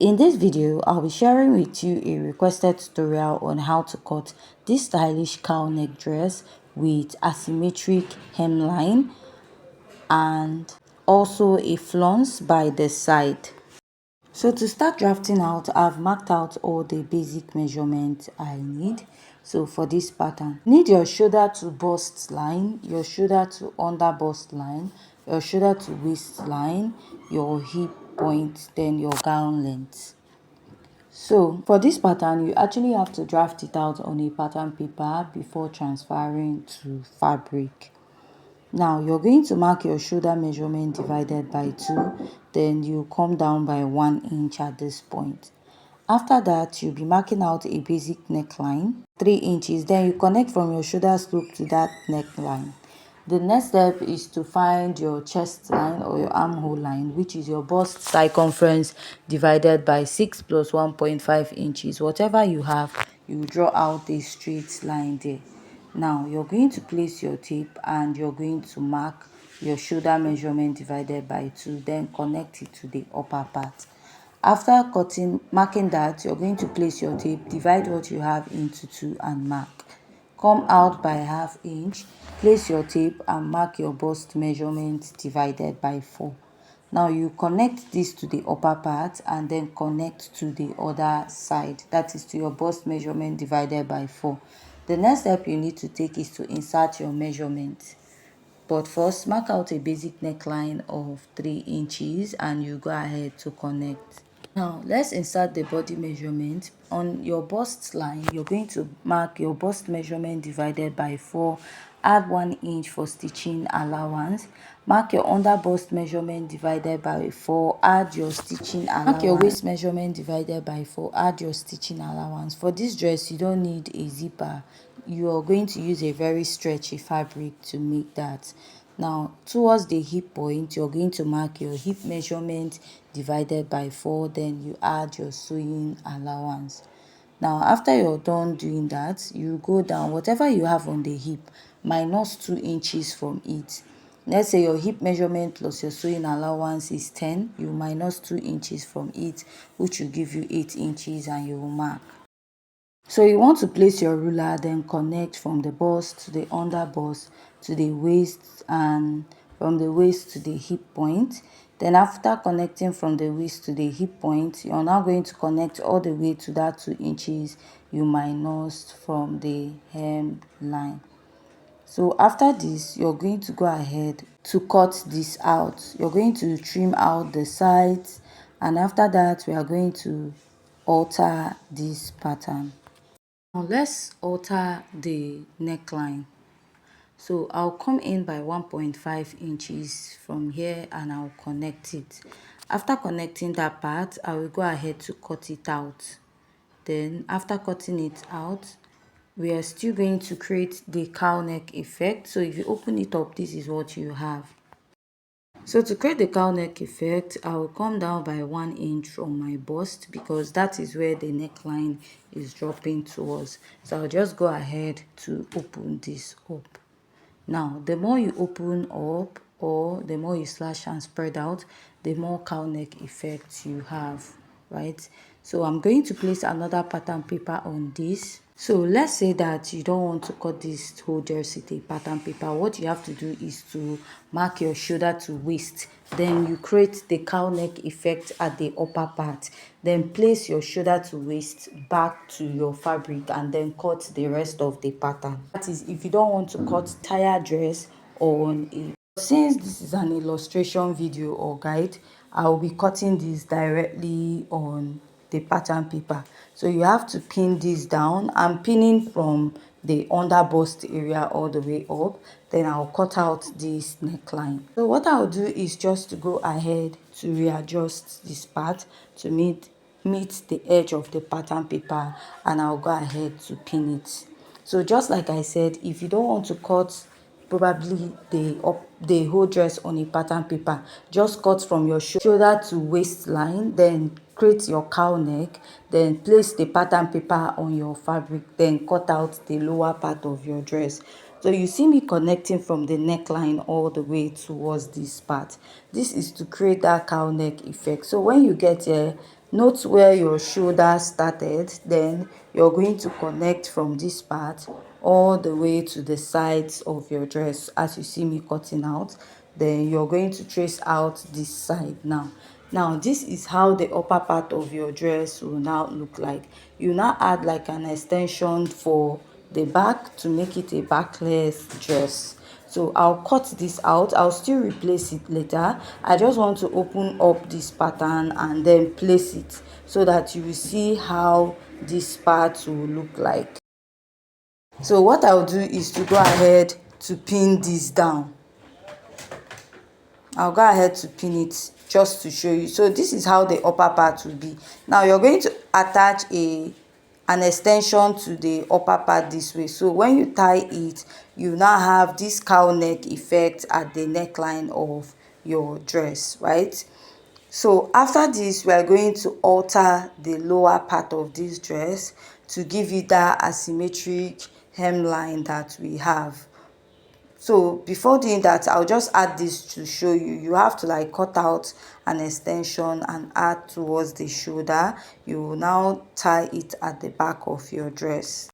In this video, I'll be sharing with you a requested tutorial on how to cut this stylish cowl neck dress with asymmetric hemline and also a flounce by the side. So to start drafting out, I've marked out all the basic measurements I need. So for this pattern, need your shoulder to bust line, your shoulder to under bust line, your shoulder to waistline, your hip point, then your gown length. So for this pattern, you actually have to draft it out on a pattern paper before transferring to fabric. Now you're going to mark your shoulder measurement divided by 2, then you come down by 1 inch at this point. After that, you'll be marking out a basic neckline, 3 inches, then you connect from your shoulder slope to that neckline. The next step is to find your chest line or your armhole line, which is your bust circumference divided by 6 plus 1.5 inches. Whatever you have, you draw out a straight line there. Now, you're going to place your tape and you're going to mark your shoulder measurement divided by 2, then connect it to the upper part. After marking that, you're going to place your tape, divide what you have into 2 and mark. Come out by ½ inch, place your tape and mark your bust measurement divided by 4. Now you connect this to the upper part and then connect to the other side, that is to your bust measurement divided by 4. The next step you need to take is to insert your measurement. But first, mark out a basic neckline of 3 inches and you go ahead to connect. Now, let's insert the body measurement. On your bust line, you're going to mark your bust measurement divided by 4, add 1 inch for stitching allowance. Mark your under bust measurement divided by 4, add your stitching allowance. Mark your waist measurement divided by 4, add your stitching allowance. For this dress, you don't need a zipper. You are going to use a very stretchy fabric to make that. Now, towards the hip point, you're going to mark your hip measurement divided by 4, then you add your sewing allowance. Now, after you're done doing that, you go down, whatever you have on the hip, minus 2 inches from it. Let's say your hip measurement plus your sewing allowance is 10, you minus 2 inches from it, which will give you 8 inches and you will mark. So you want to place your ruler, then connect from the bust to the under bust to the waist and from the waist to the hip point. Then after connecting from the waist to the hip point, you're now going to connect all the way to that 2 inches you minus from the hem line. So after this, you're going to go ahead to cut this out. You're going to trim out the sides, and after that, we are going to alter this pattern. Now let's alter the neckline. So I'll come in by 1.5 inches from here and I'll connect it. After connecting that part, I will go ahead to cut it out. Then after cutting it out, we are still going to create the cowl neck effect. So if you open it up, this is what you have. So to create the cowl neck effect, I will come down by 1 inch from my bust because that is where the neckline is dropping towards. So I'll just go ahead to open this up. Now, the more you open up or the more you slash and spread out, the more cowl neck effect you have, right? So I'm going to place another pattern paper on this. So let's say that you don't want to cut this whole dress with a pattern paper. What you have to do is to mark your shoulder to waist. Then you create the cowl neck effect at the upper part. Then place your shoulder to waist back to your fabric and then cut the rest of the pattern. That is if you don't want to cut entire dress on a. Since this is an illustration video or guide, I will be cutting this directly on the pattern paper. So you have to pin this down. I'm pinning from the under bust area all the way up. Then I'll cut out this neckline. So what I'll do is just to go ahead to readjust this part to meet the edge of the pattern paper, and I'll go ahead to pin it. So just like I said, if you don't want to cut probably the whole dress on a pattern paper, just cut from your shoulder to waistline, then create your cowl neck, then place the pattern paper on your fabric, then cut out the lower part of your dress. So you see me connecting from the neckline all the way towards this part. This is to create that cowl neck effect. So when you get here, Note where your shoulder started, then you're going to connect from this part all the way to the sides of your dress as you see me cutting out. Then you're going to trace out this side now. Now this is how the upper part of your dress will now look like. You now add like an extension for the back to make it a backless dress. So I'll cut this out. I'll still replace it later. I just want to open up this pattern and then place it so that you will see how this part will look like. So what I'll do is to go ahead to pin this down. I'll go ahead to pin it just to show you. So this is how the upper part will be. Now you're going to attach an extension to the upper part this way. So when you tie it, you now have this cowl neck effect at the neckline of your dress, right? So after this, we are going to alter the lower part of this dress to give you that asymmetric hemline that we have. So before doing that, I'll just add this to show you. You have to like cut out an extension and add towards the shoulder. You will now tie it at the back of your dress.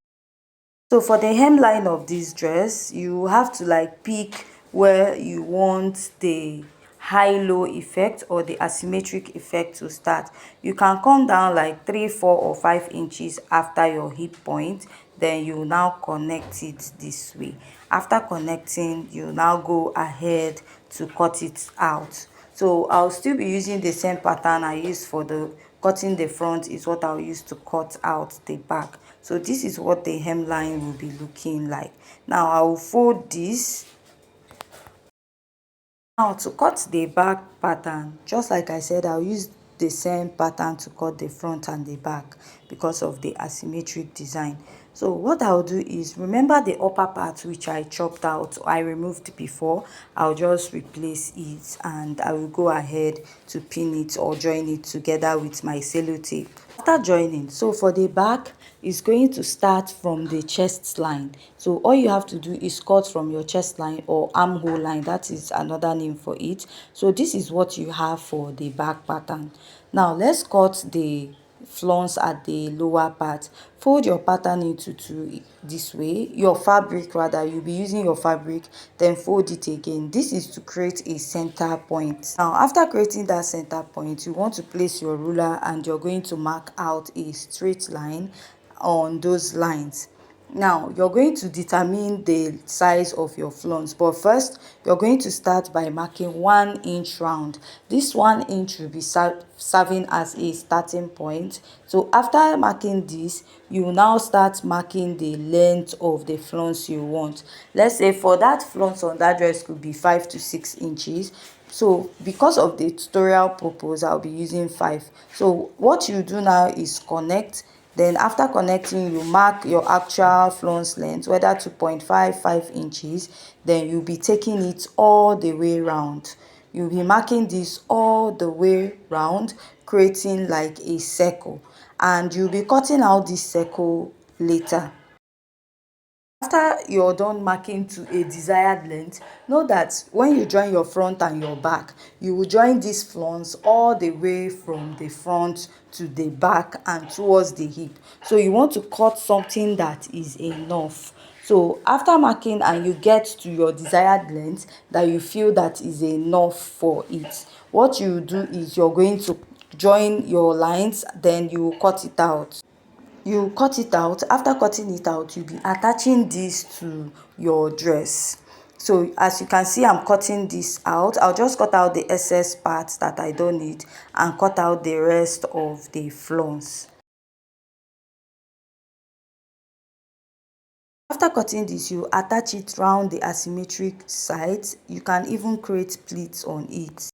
So for the hemline of this dress, you have to like pick where you want the high-low effect or the asymmetric effect to start. You can come down like 3, 4 or 5 inches after your hip point. Then you now connect it this way. After connecting, you now go ahead to cut it out. So I'll still be using the same pattern I used for the cutting the front is what I'll use to cut out the back. So this is what the hemline will be looking like. Now I will fold this. Now to cut the back pattern, just like I said, I'll use the same pattern to cut the front and the back because of the asymmetric design. So what I'll do is, remember the upper part which I chopped out, I removed before, I'll just replace it and I will go ahead to pin it or join it together with my cello tape. After joining, so for the back, is going to start from the chest line. So all you have to do is cut from your chest line or armhole line. That is another name for it. So this is what you have for the back pattern. Now let's cut the flounce at the lower part. Fold your pattern into two this way, your fabric rather, you'll be using your fabric, then fold it again. This is to create a center point. Now after creating that center point, you want to place your ruler and you're going to mark out a straight line on those lines. Now you're going to determine the size of your flounce, but first you're going to start by marking 1 inch round. This 1 inch will be serving as a starting point. So after marking this, you now start marking the length of the flounce you want. Let's say for that flounce on that dress could be 5 to 6 inches. So because of the tutorial purpose, I'll be using 5. So what you do now is connect. Then after connecting, you mark your actual flounce length, whether 2.5, 5 inches. Then you'll be taking it all the way round. You'll be marking this all the way round, creating like a circle. And you'll be cutting out this circle later. After you're done marking to a desired length, know that when you join your front and your back, you will join this flounce all the way from the front to the back and towards the hip. So you want to cut something that is enough. So after marking and you get to your desired length that you feel that is enough for it, what you do is you're going to join your lines, then you cut it out. You cut it out. After cutting it out, you'll be attaching this to your dress. So as you can see, I'm cutting this out. I'll just cut out the excess parts that I don't need and cut out the rest of the flounce. After cutting this, you attach it round the asymmetric sides. You can even create pleats on it.